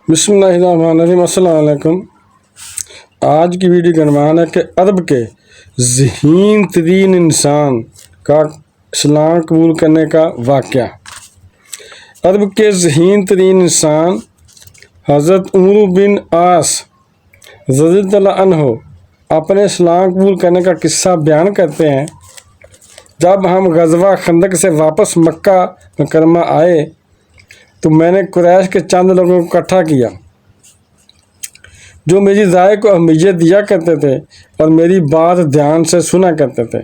بسم اللہ الرحمن الرحیم۔ السلام علیکم۔ آج کی ویڈیو کا عنوان ہے کہ عرب کے ذہین ترین انسان کا اسلام قبول کرنے کا واقعہ۔ عرب کے ذہین ترین انسان حضرت عمرو بن عاص رضی اللہ عنہ اپنے اسلام قبول کرنے کا قصہ بیان کرتے ہیں۔ جب ہم غزوہ خندق سے واپس مکہ مکرمہ آئے تو میں نے قریش کے چند لوگوں کو اکٹھا کیا جو میری رائے کو اہمیت دیا کرتے تھے اور میری بات دھیان سے سنا کرتے تھے۔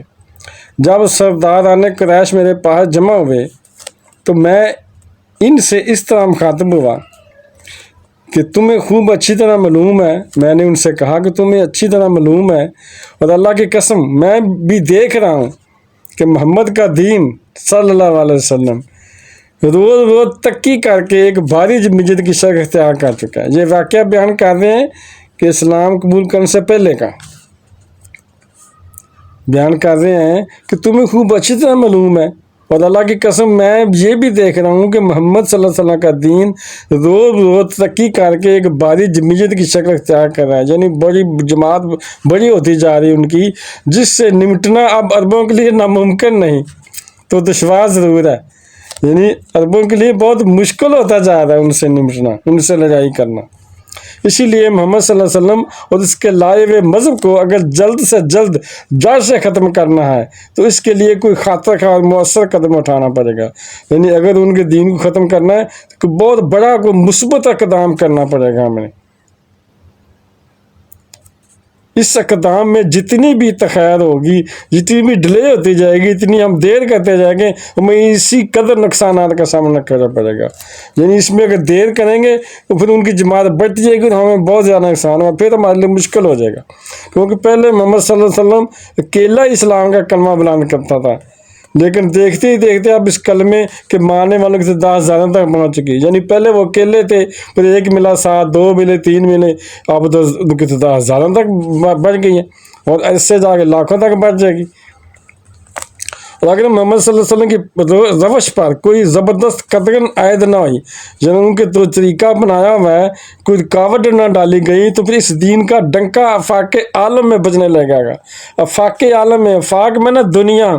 جب سرداران قریش میرے پاس جمع ہوئے تو میں ان سے اس طرح مخاطب ہوا کہ تمہیں خوب اچھی طرح معلوم ہے، میں نے ان سے کہا کہ تمہیں اچھی طرح معلوم ہے اور اللہ کی قسم میں بھی دیکھ رہا ہوں کہ محمد کا دین صلی اللہ علیہ وسلم روز روز ترقی کر کے ایک بھاری مجد کی شکل اختیار کر چکا ہے۔ یہ واقعہ بیان کر رہے ہیں کہ اسلام قبول کرنے سے پہلے کا بیان کر رہے ہیں کہ تمہیں خوب اچھی طرح معلوم ہے اور اللہ کی قسم میں یہ بھی دیکھ رہا ہوں کہ محمد صلی اللہ علیہ وسلم کا دین روز روز ترقی کر کے ایک بھاری مجد کی شکل اختیار کر رہا ہے، یعنی بڑی جماعت بڑی ہوتی جا رہی ہے ان کی، جس سے نمٹنا اب عربوں کے لیے ناممکن نہیں تو دشوار ضرور ہے، یعنی عربوں کے لیے بہت مشکل ہوتا جا رہا ہے ان سے نمٹنا، ان سے لڑائی کرنا۔ اسی لیے محمد صلی اللہ علیہ وسلم اور اس کے لائے ہوئے مذہب کو اگر جلد سے جلد جڑ سے ختم کرنا ہے تو اس کے لیے کوئی خاطر اور مؤثر قدم اٹھانا پڑے گا، یعنی اگر ان کے دین کو ختم کرنا ہے تو بہت بڑا کوئی مثبت اقدام کرنا پڑے گا ہمیں۔ اس اقدام میں جتنی بھی تخیر ہوگی، جتنی بھی ڈیلے ہوتی جائے گی، اتنی ہم دیر کرتے جائیں گے، ہمیں اسی قدر نقصانات کا سامنا کرنا پڑے گا۔ یعنی اس میں اگر دیر کریں گے تو پھر ان کی جماعت بڑھتی جائے گی اور ہمیں بہت زیادہ نقصان ہوگا، پھر ہمارے لیے مشکل ہو جائے گا، کیونکہ پہلے محمد صلی اللہ علیہ وسلم اکیلا اسلام کا کلمہ بلند کرتا تھا، لیکن دیکھتے ہی دیکھتے اب اس کلمے کے ماننے والوں کی تعداد زیادہ تک پہنچ چکی، یعنی پہلے وہ اکیلے تھے، پھر ایک ملا، 7، 2 ملے، 3 ملے، اب تو ان کی تعداد زیادہ تک بڑھ گئی ہے اور اس سے جا کے لاکھوں تک بڑھ جائے گی۔ اور اگر محمد صلی اللہ علیہ وسلم کی روش پر کوئی زبردست قدغن عائد نہ ہوئی، جنہوں ان کے تو طریقہ بنایا ہوا ہے، کوئی رکاوٹ نہ ڈالی گئی تو پھر اس دین کا ڈنکا آفاق عالم میں بجنے لگے گا۔ آفاق عالم میں، آفاق میں نا دنیا،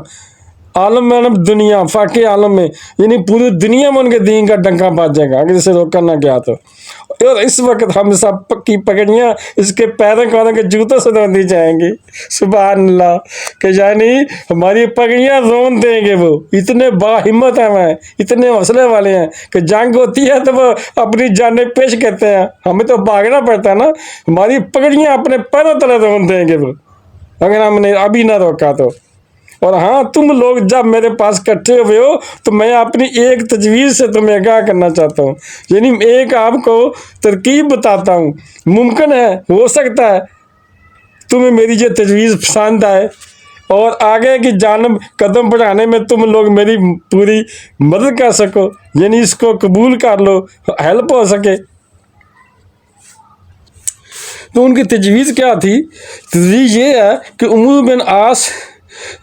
عالم میں دنیا، آفاق عالم میں، یعنی پوری دنیا میں ان کے دین کا ڈنکا بج جائے گا اگر اسے روکا نہ گیا تو۔ اور اس وقت ہم سب کی پگڑیاں اس کے پیروں کے جوتوں سے رون دی جائیں گی، سبحان اللہ، کہ یعنی ہماری پگڑیاں رون دیں گے، وہ اتنے باہمت ہیں، وہ اتنے حوصلے والے ہیں کہ جنگ ہوتی ہے تو وہ اپنی جانیں پیش کرتے ہیں، ہمیں تو بھاگنا پڑتا ہے نا، ہماری پگڑیاں اپنے پیروں تلے رون دیں گے وہ اگر ہم نے ابھی نہ روکا تو۔ اور ہاں، تم لوگ جب میرے پاس اکٹھے ہوئے ہو تو میں اپنی ایک تجویز سے تمہیں آگاہ کرنا چاہتا ہوں، یعنی ایک آپ کو ترکیب بتاتا ہوں، ممکن ہے، ہو سکتا ہے تمہیں میری یہ تجویز پسند آئے اور آگے کی جانب قدم بڑھانے میں تم لوگ میری پوری مدد کر سکو، یعنی اس کو قبول کر لو، ہیلپ ہو سکے۔ تو ان کی تجویز کیا تھی؟ تجویز یہ ہے کہ عمرو بن عاص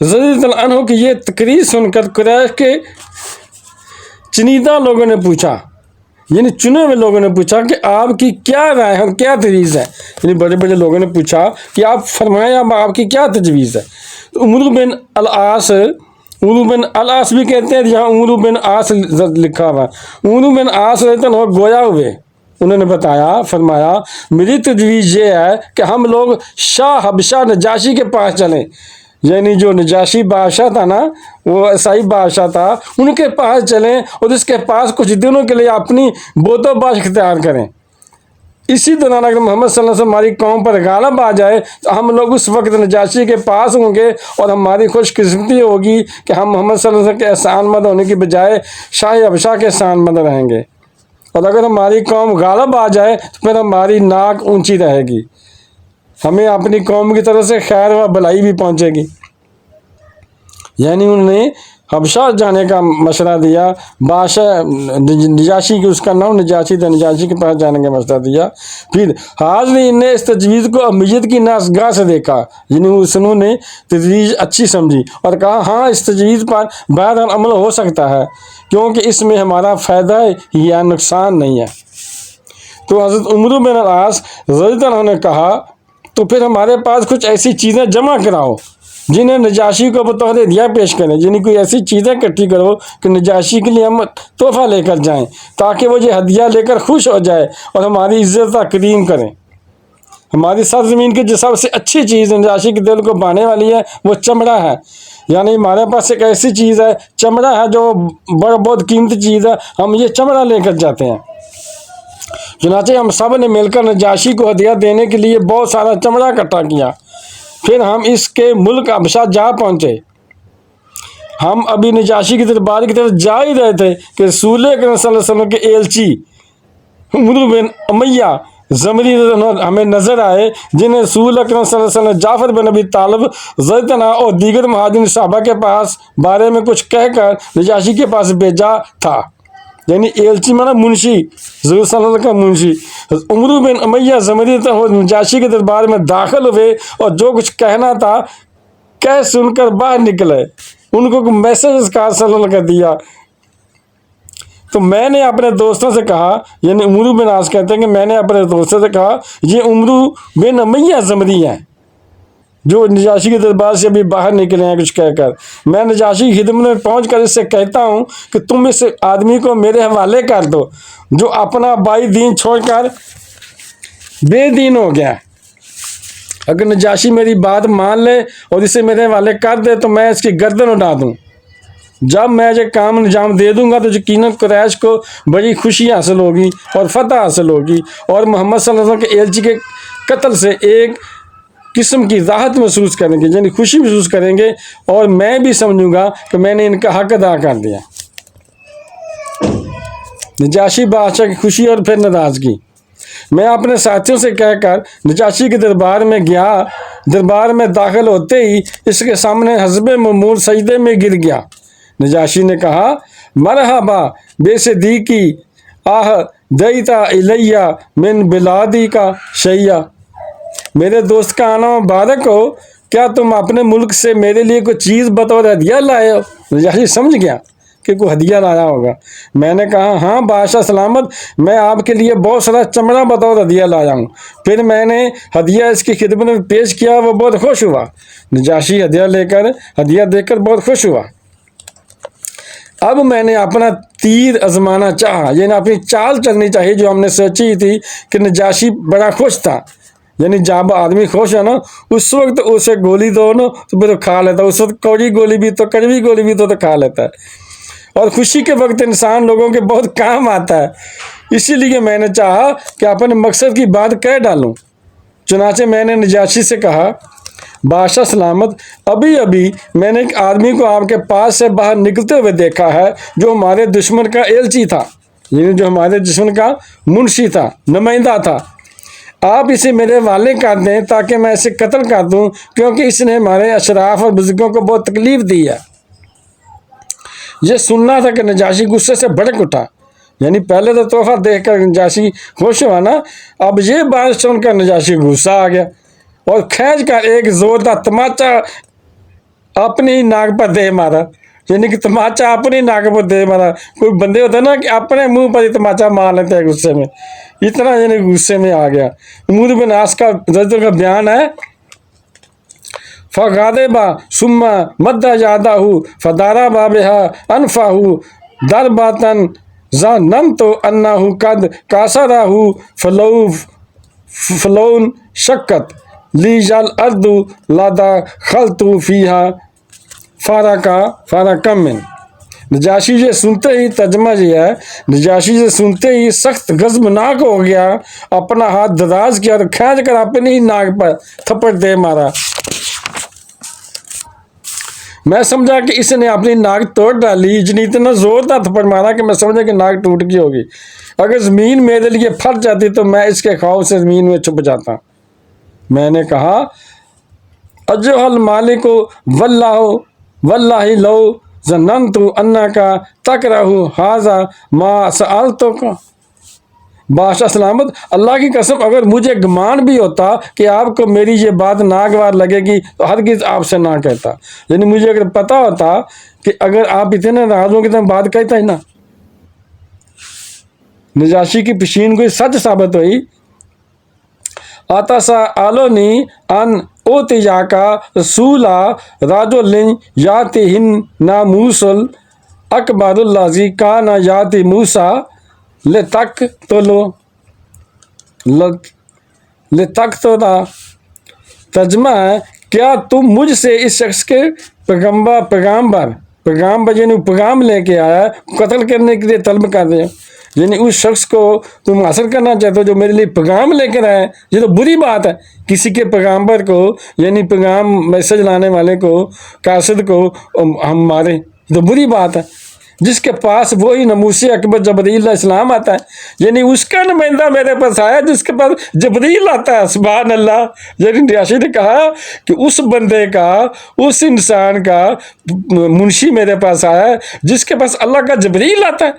رضی اللہ عنہ کی یہ تقریر سن کر قریش کے چنیدہ لوگوں نے پوچھا، یعنی چنے ہوئے لوگوں نے پوچھا کہ آپ کی کیا رائے ہے اور کیا تجویز ہے، یعنی بڑے بڑے لوگوں نے پوچھا کہ آپ فرمائیں اب آپ کی کیا تجویز ہے۔ تو عمرو بن العاص بھی کہتے ہیں، یہاں عمرو بن عاص لکھا ہوا ہے، عمرو بن عاص رضی اللہ عنہ گویا ہوئے، انہوں نے بتایا، فرمایا میری تجویز یہ ہے کہ ہم لوگ شاہ حبشہ نجاشی کے پاس چلیں، یعنی جو نجاشی بادشاہ تھا نا، وہ عیسائی بادشاہ تھا، ان کے پاس چلیں اور اس کے پاس کچھ دنوں کے لیے اپنی بود و باش اختیار کریں۔ اسی دوران اگر محمد صلی اللہ علیہ وسلم ہماری قوم پر غالب آ جائے تو ہم لوگ اس وقت نجاشی کے پاس ہوں گے اور ہماری خوش قسمتی ہوگی کہ ہم محمد صلی اللہ علیہ وسلم کے احسان مند ہونے کی بجائے شاہ حبشہ کے احسان مند رہیں گے، اور اگر ہماری قوم غالب آ جائے تو پھر ہماری ناک اونچی رہے گی، ہمیں اپنی قوم کی طرف سے خیر و بھلائی بھی پہنچے گی۔ یعنی انہوں نے حبشہ جانے کا مشورہ دیا، بادشاہ نجاشی کی، اس کا نام نجاشی تھا، نجاشی کے پاس جانے کا مشورہ دیا۔ پھر حاضرین نے اس تجویز کو اہمیت کی ناسگاہ سے دیکھا، یعنی انہوں نے تجویز اچھی سمجھی اور کہا ہاں اس تجویز پر بہرحال عمل ہو سکتا ہے کیونکہ اس میں ہمارا فائدہ یا نقصان نہیں ہے۔ تو حضرت عمرو بن العاص رضی اللہ عنہ نے کہا تو پھر ہمارے پاس کچھ ایسی چیزیں جمع کراؤ جنہیں نجاشی کو بطور ہدیہ پیش کریں، یعنی کوئی ایسی چیزیں اکٹھی کرو کہ نجاشی کے لیے ہم تحفہ لے کر جائیں تاکہ وہ یہ ہدیہ لے کر خوش ہو جائے اور ہماری عزت تکریم کریں۔ ہماری سرزمین کی جو سب سے اچھی چیز نجاشی کے دل کو بھانے والی ہے وہ چمڑا ہے، یعنی ہمارے پاس ایک ایسی چیز ہے چمڑا ہے جو بہت قیمتی چیز ہے، ہم یہ چمڑا لے کر جاتے ہیں۔ چنانچہ ہم سب نے مل کر نجاشی کو ہدیہ دینے کے لیے بہت سارا چمڑا اکٹھا کیا۔ پھر ہم اس کے ملک حبشہ جا پہنچے۔ ہم ابھی نجاشی کی دربار کی طرف جا ہی رہے تھے کہ رسول اکرم صلی اللہ علیہ وسلم کے ایلچی عمرو بن امیہ زمری ہمیں نظر آئے، جنہیں رسول اکرم صلی اللہ علیہ وسلم جعفر بن ابی طالب رضی اللہ عنہ اور دیگر مہاجرین صحابہ کے پاس بارے میں کچھ کہہ کر نجاشی کے پاس بھیجا تھا، یعنی ایلچی مانا منشی، حضور صلی اللہ علیہ وسلم کا منشی۔ عمرو بن امیہ زمری نجاشی کے دربار میں داخل ہوئے اور جو کچھ کہنا تھا کہہ سن کر باہر نکلے۔ ان کو میسج کار صلی اللہ علیہ وسلم کا دیا تو میں نے اپنے دوستوں سے کہا، یعنی عمرو بن عاص کہتے ہیں کہ میں نے اپنے دوستوں سے کہا یہ عمرو بن امیہ زمری ہیں جو نجاشی کے دربار سے ابھی باہر نکلے ہیں کچھ کہہ کر۔ میں نجاشی کی خدمت میں پہنچ کر اس سے کہتا ہوں کہ تم اس آدمی کو میرے حوالے کر دو جو اپنا بائی دین چھوڑ کر بے دین ہو گیا۔ اگر نجاشی میری بات مان لے اور اسے میرے حوالے کر دے تو میں اس کی گردن اڑا دوں۔ جب میں یہ کام انجام دے دوں گا تو یقیناً قریش کو بڑی خوشی حاصل ہوگی اور فتح حاصل ہوگی اور محمد صلی اللہ علیہ وسلم کے ایلچی کے قتل سے ایک قسم کی راحت محسوس کریں گے، یعنی خوشی محسوس کریں گے، اور میں بھی سمجھوں گا کہ میں نے ان کا حق ادا کر دیا۔ نجاشی بادشاہ کی خوشی اور پھر ناراضگی۔ میں اپنے ساتھیوں سے کہہ کر نجاشی کے دربار میں گیا۔ دربار میں داخل ہوتے ہی اس کے سامنے حسب معمول سجدے میں گر گیا۔ نجاشی نے کہا مرحبا بے صدیقی آہ دیتا الیہ من بلادی کا شیعہ، میرے دوست کا آنا مبارک ہو، کیا تم اپنے ملک سے میرے لیے کوئی چیز بطور ہدیہ لائے ہو؟ نجاشی سمجھ گیا کہ کوئی ہدیہ لایا ہوگا۔ میں نے کہا ہاں بادشاہ سلامت، میں آپ کے لیے بہت سارا چمڑا بطور ہدیہ لایا ہوں۔ پھر میں نے ہدیہ اس کی خدمت میں پیش کیا، وہ بہت خوش ہوا۔ نجاشی ہدیہ دے کر بہت خوش ہوا۔ اب میں نے اپنا تیر آزمانا چاہا، یعنی اپنی چال چلنی چاہیے جو ہم نے سوچی تھی کہ نجاشی بڑا خوش تھا، یعنی جب آدمی خوش ہے نا اس وقت اسے گولی دو نا تو پھر کھا لیتا ہے، اس وقت کوڑی گولی بھی تو کڑوی گولی بھی تو کھا لیتا ہے، اور خوشی کے وقت انسان لوگوں کے بہت کام آتا ہے۔ اسی لیے میں نے چاہا کہ اپنے مقصد کی بات کہہ ڈالوں۔ چنانچہ میں نے نجاشی سے کہا بادشاہ سلامت، ابھی میں نے ایک آدمی کو آپ کے پاس سے باہر نکلتے ہوئے دیکھا ہے جو ہمارے دشمن کا ایلچی تھا، یعنی جو ہمارے دشمن کا منشی تھا، نمائندہ تھا۔ آپ اسے میرے حوالے کر دیں تاکہ میں اسے قتل کر دوں، کیونکہ اس نے ہمارے اشراف اور بزرگوں کو بہت تکلیف دی ہے۔ یہ سننا تھا کہ نجاشی غصے سے بھڑک اٹھا، یعنی پہلے تو تحفہ دیکھ کر نجاشی خوش ہوا نا، اب یہ بات سن کر نجاشی غصہ آ گیا اور کھینچ کر ایک زوردار تماچا اپنی ناک پر دے مارا، یعنی کہ تماچا اپنی ناک پر دے مارا۔ کوئی بندے ہوتے نا کہ اپنے منہ پر ہی تماچا مار لیتے ہیں غصے میں، اتنا یعنی غصے میں آ گیا۔ عمرو بن عاص کا بیان ہے فغاضبا ثم مد یدہ فضرب بها انفہ ضربۃ ظننت انہ قد کسرہ فلون شقت لی الارض لدخلت فیہا فرقا من۔ نجاشی یہ سنتے ہی، ترجمہ یہ ہے، نجاشی یہ سنتے ہی سخت غضبناک ہو گیا، اپنا ہاتھ دراز کیا اور کھینچ کر اپنی ناک پر تھپڑ دے مارا۔ میں سمجھا کہ اس نے اپنی ناک توڑ ڈالی، اتنی اتنا زوردار تھپڑ مارا کہ میں سمجھا کہ ناک ٹوٹ گئی ہوگی۔ اگر زمین میرے لیے پھٹ جاتی تو میں اس کے خوف سے زمین میں چھپ جاتا۔ میں نے کہا ایھا المالک واللہ لو ظننت انک تکرہ ھذا ما سألتک، بادشاہ سلامت اللہ کی قسم اگر مجھے گمان بھی ہوتا کہ آپ کو میری یہ بات ناگوار لگے گی تو ہرگز آپ سے نہ کہتا، یعنی مجھے اگر پتا ہوتا کہ اگر آپ اتنے ناراض ہوں گے تو میں بات کہتا ہی نا۔ نجاشی کی پیشین گوئی سچ ثابت ہوئی. آتاسا آلونی ان اوتیا کا رسولا راجولن یاتہن ناموسل اکبر اللذی کانا یاتی موسیٰ لتک تولو ترجمہ ہے کیا تم مجھ سے اس شخص کے پیغام یعنی پیغام لے کے آیا قتل کرنے کے لیے طلب کر رہے ہو، یعنی اس شخص کو تم حاصل کرنا چاہتے ہو جو میرے لیے پیغام لے کر آئے. یہ تو بری بات ہے کسی کے پیغامبر کو یعنی پیغام میسج لانے والے کو قاصد کو ہم مارے، یہ تو بری بات ہے. جس کے پاس وہی ناموس اکبر جبرائیل علیہ السلام آتا ہے، یعنی اس کا نمائندہ میرے پاس آیا جس کے پاس جبرائیل آتا ہے. سبحان اللہ. یعنی نجاشی نے کہا کہ اس بندے کا، اس انسان کا منشی میرے پاس آیا ہے جس کے پاس اللہ کا جبرائیل آتا ہے،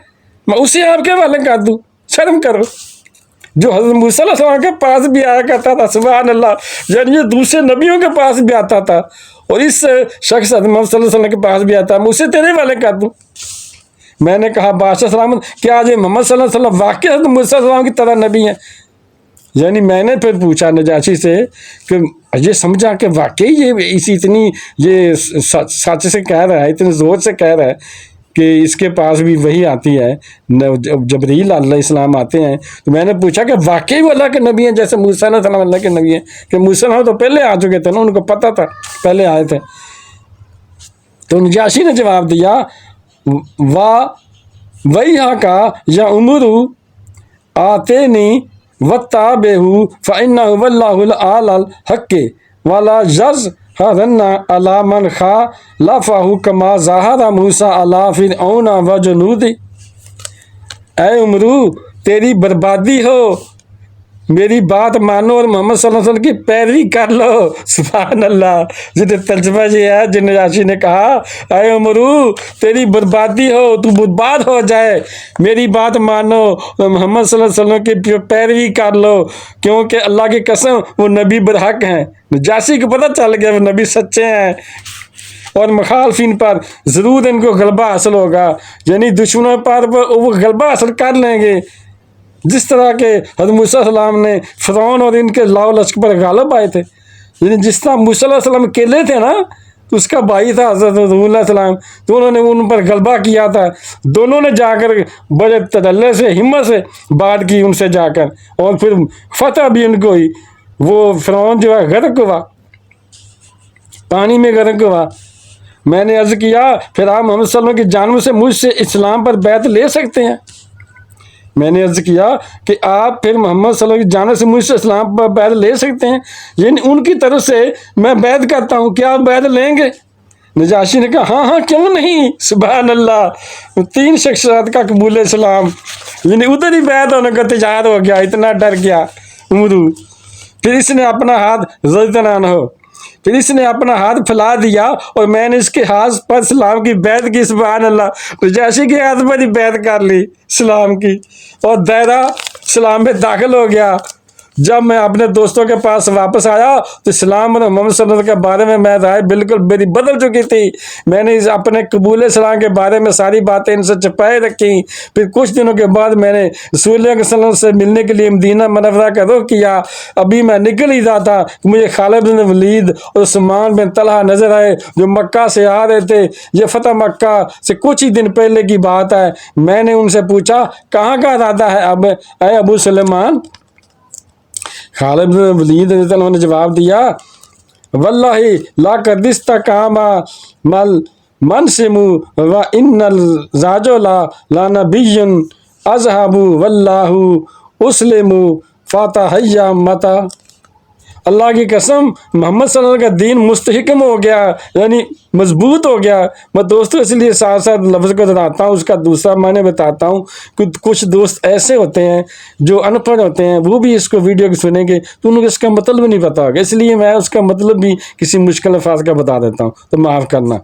میں اسے آپ کے حوالے کر دوں. شرم کرو. جو حضرت موسیٰ علیہ السلام کے پاس بھی آیا کرتا تھا، سبحان اللہ، یعنی یہ دوسرے نبیوں کے پاس بھی آتا تھا، اور اس شخص حضرت محمد صلی اللہ علیہ وسلم کے پاس بھی آتا ہے، میں اسے تیرے حوالے کر دوں. میں نے کہا بادشاہ سلامت کیا آج محمد صلی اللہ علیہ وسلم واقعی حضرت موسیٰ علیہ السلام کی طرح نبی ہیں؟ یعنی میں نے پھر پوچھا نجاشی سے کہ یہ سمجھا کہ واقعی یہ اتنی یہ سچ سے کہہ رہا ہے، اتنے زور سے کہہ رہا ہے کہ اس کے پاس بھی وہی آتی ہے، جبرائیل علیہ السلام آتے ہیں. تو میں نے پوچھا کہ واقعی وہ اللہ کے نبی ہیں جیسے موسیٰ علیہ السلام اللہ کے نبی ہیں؟ کہ موسیٰ علیہ السلام تو پہلے آ چکے تھے نا، ان کو پتہ تھا، پہلے آئے تھے. تو نجاشی نے جواب دیا وہی کا یا عمرو آتے نی وَاتَّبِعْهُ فَإِنَّهُ وَاللَّهُ الْأَعْلَى الْحَقِّ وَلَا يَظْهَرَنَّ عَلَى مَنْ خَالَفَهُ كَمَا ظَهَرَ مُوسَىٰ عَلَىٰ فِرْعَوْنَ وَجُنُودِهِ. اے عمرو تیری بربادی ہو، میری بات مانو اور محمد صلی اللہ علیہ وسلم کی پیروی کر لو. سبحان اللہ. جنہیں ترجمہ یہ ہے جن نجاشی نے کہا اے عمرو تیری بربادی ہو، تو برباد ہو جائے، میری بات مانو اور محمد صلی اللہ علیہ وسلم کی پیروی کر لو، کیونکہ اللہ کی قسم وہ نبی برحق ہیں. نجاشی کو پتہ چل گیا وہ نبی سچے ہیں اور مخالفین پر ضرور ان کو غلبہ حاصل ہوگا، یعنی دشمنوں پر وہ غلبہ حاصل کر لیں گے جس طرح کے حضرت موسیٰ علیہ السلام نے فرعون اور ان کے لاؤ لشکر پر غالب آئے تھے. یعنی جس طرح موسیٰ علیہ السلام اکیلے تھے نا، تو اس کا بھائی تھا حضرت علیہ السلام، تو انہوں نے ان پر غلبہ کیا تھا. دونوں نے جا کر بڑے تدلے سے ہمت سے بات کی ان سے جا کر، اور پھر فتح بھی ان کو ہوئی. وہ فرعون جو ہے غرق ہوا، پانی میں غرق ہوا. میں نے عرض کیا پھر آپ محمد صلی اللہ علیہ وسلم کی جانب سے مجھ سے اسلام پر بیعت لے سکتے ہیں؟ میں نے عرض کیا کہ آپ پھر محمد صلی اللہ علیہ وسلم کی جانب سے مجھ سے اسلام پر بیعت لے سکتے ہیں، یعنی ان کی طرف سے میں بیعت کرتا ہوں، کیا آپ بیعت لیں گے؟ نجاشی نے کہا ہاں کیوں نہیں. سبحان اللہ. 3 شخصیات کا قبول اسلام، یعنی ادھر ہی بیعت ہونے کا تیار ہو گیا، اتنا ڈر گیا عمرو. پھر اس نے اپنا ہاتھ پھر اس نے اپنا ہاتھ پھیلا دیا اور میں نے اس کے ہاتھ پر اسلام کی بیعت کی. سبحان اللہ. نجاشی کے ہاتھ پر ہی بیعت کر لی اسلام کی اور دائرہ اسلام میں داخل ہو گیا. جب میں اپنے دوستوں کے پاس واپس آیا تو اسلام اور محمد صلی اللہ علیہ وسلم کے بارے میں رائے بالکل میری بدل چکی تھی. میں نے اپنے قبول اسلام کے بارے میں ساری باتیں ان سے چھپائے رکھی. پھر کچھ دنوں کے بعد میں نے رسول اللہ صلی اللہ علیہ وسلم سے ملنے کے لیے مدینہ منورہ کا رخ کیا. ابھی میں نکل ہی رہا تھا کہ مجھے خالد بن ولید اور عثمان بن طلحہ نظر آئے جو مکہ سے آ رہے تھے. یہ فتح مکہ سے کچھ ہی دن پہلے کی بات ہے. میں نے ان سے پوچھا کہاں کا ارادہ ہے اب اے ابو سلیمان؟ خالد بن ولید رضی اللہ عنہ نے جواب دیا واللہ لا قدست کاما مل منسم و ان الرجل لا نبی اذهب واللہ اسلم فاتحیہ متا. اللہ کی قسم محمد صلی اللہ علیہ وسلم کا دین مستحکم ہو گیا، یعنی مضبوط ہو گیا. میں دوستوں اس لیے ساتھ ساتھ لفظ کو بتاتا ہوں، اس کا دوسرا معنی بتاتا ہوں. کچھ دوست ایسے ہوتے ہیں جو ان پڑھ ہوتے ہیں، وہ بھی اس کو ویڈیو کو سنیں گے تو ان کو اس کا مطلب نہیں پتا ہوگا، اس لیے میں اس کا مطلب بھی کسی مشکل الفاظ کا بتا دیتا ہوں، تو معاف کرنا،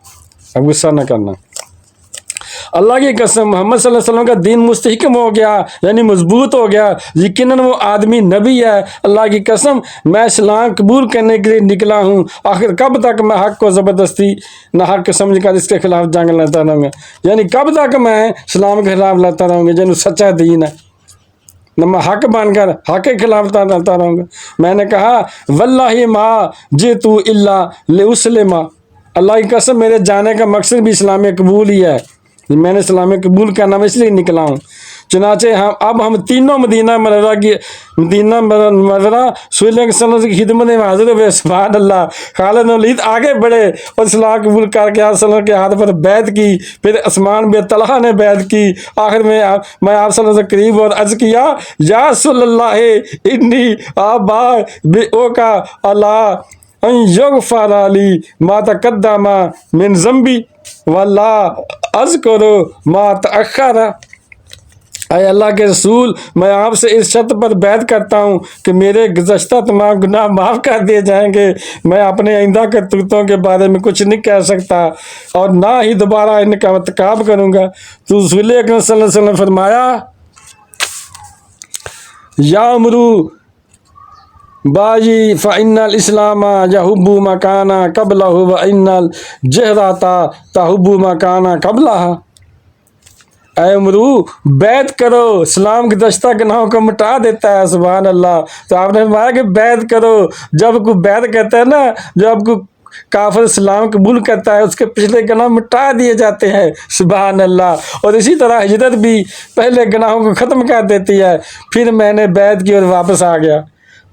اب غصہ نہ کرنا. اللہ کی قسم محمد صلی اللہ علیہ وسلم کا دین مستحکم ہو گیا، یعنی مضبوط ہو گیا. یقیناً وہ آدمی نبی ہے. اللہ کی قسم میں اسلام قبول کرنے کے لیے نکلا ہوں. آخر کب تک میں حق کو زبردستی نہ حق سمجھ کر اس کے خلاف جنگ لڑتا رہوں گا، یعنی کب تک میں اسلام کے خلاف لڑتا رہوں گا، یعنی سچا دین ہے. نہ میں حق بن کر حق کے خلاف چلتا رہوں گا. میں نے کہا واللہ ما جئتو الا لاسلم، اللہ کی قسم میرے جانے کا مقصد بھی اسلام قبول ہی ہے، میں نے اسلام قبول کرنا میں اس لیے نکلا ہوں. چنانچہ ہم تینوں مدینہ منورہ سولہ کے سنت کی خدمت میں حاضر ہوئے. سبحان اللہ. خالد بن ولید آگے بڑھے اور اسلام قبول کر کے آپ صلی اللہ علیہ وسلم کے ہاتھ پر بیعت کی. پھر عثمان بن طلحہ نے بیعت کی. آخر میں آپ صلی اللہ علیہ وسلم سے قریب اور عرض کیا یا رسول اللہ انی آبا بے کا اللہ ان یغفر لی ما تقدم من ذنبی ولا اذکر ما تأخر. اے اللہ کے رسول، میں آپ سے اس شرط پر بیعت کرتا ہوں کہ میرے گزشتہ تمام گناہ معاف کر دیے جائیں گے. میں اپنے آئندہ کرتوتوں کے بارے میں کچھ نہیں کہہ سکتا اور نہ ہی دوبارہ ان کا ارتکاب کروں گا. تو رسول اکرم صلی اللہ علیہ وسلم نے فرمایا یامرو باجی فإن الاسلام یحب ما کان قبلہ وإن الجہرۃ تحب ما کان قبلہ. اے عمرو بیعت کرو، اسلام کے گزشتہ گناہوں کو مٹا دیتا ہے. سبحان اللہ. تو آپ نے فرمایا کہ بیعت کرو. جب کوئی بیعت کرتا ہے نا، جب کوئی کافر اسلام قبول کرتا ہے اس کے پچھلے گناہ مٹا دیے جاتے ہیں. سبحان اللہ. اور اسی طرح ہجرت بھی پہلے گناہوں کو ختم کر دیتی ہے. پھر میں نے بیعت کی اور واپس آ گیا.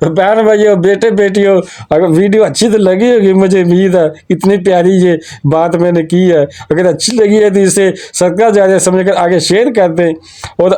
بہن بھائیو، بیٹے بیٹیوں، اگر ویڈیو اچھی تو لگی ہوگی، مجھے امید ہے اتنی پیاری یہ بات میں نے کی ہے. اگر اچھی لگی ہے تو اسے صدقہ جاریہ سمجھ کر آگے شیئر کر دیں. اور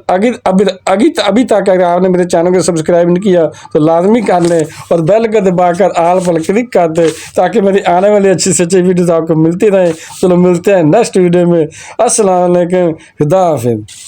ابھی تک اگر آپ نے میرے چینل کو سبسکرائب نہیں کیا تو لازمی کر لیں اور بیل کو دبا کر آل پر کلک کر دیں تاکہ میری آنے والی اچھی سے اچھی ویڈیوز آپ کو ملتی رہیں. چلو ملتے ہیں نیکسٹ ویڈیو میں. السلام علیکم. خدا حافظ.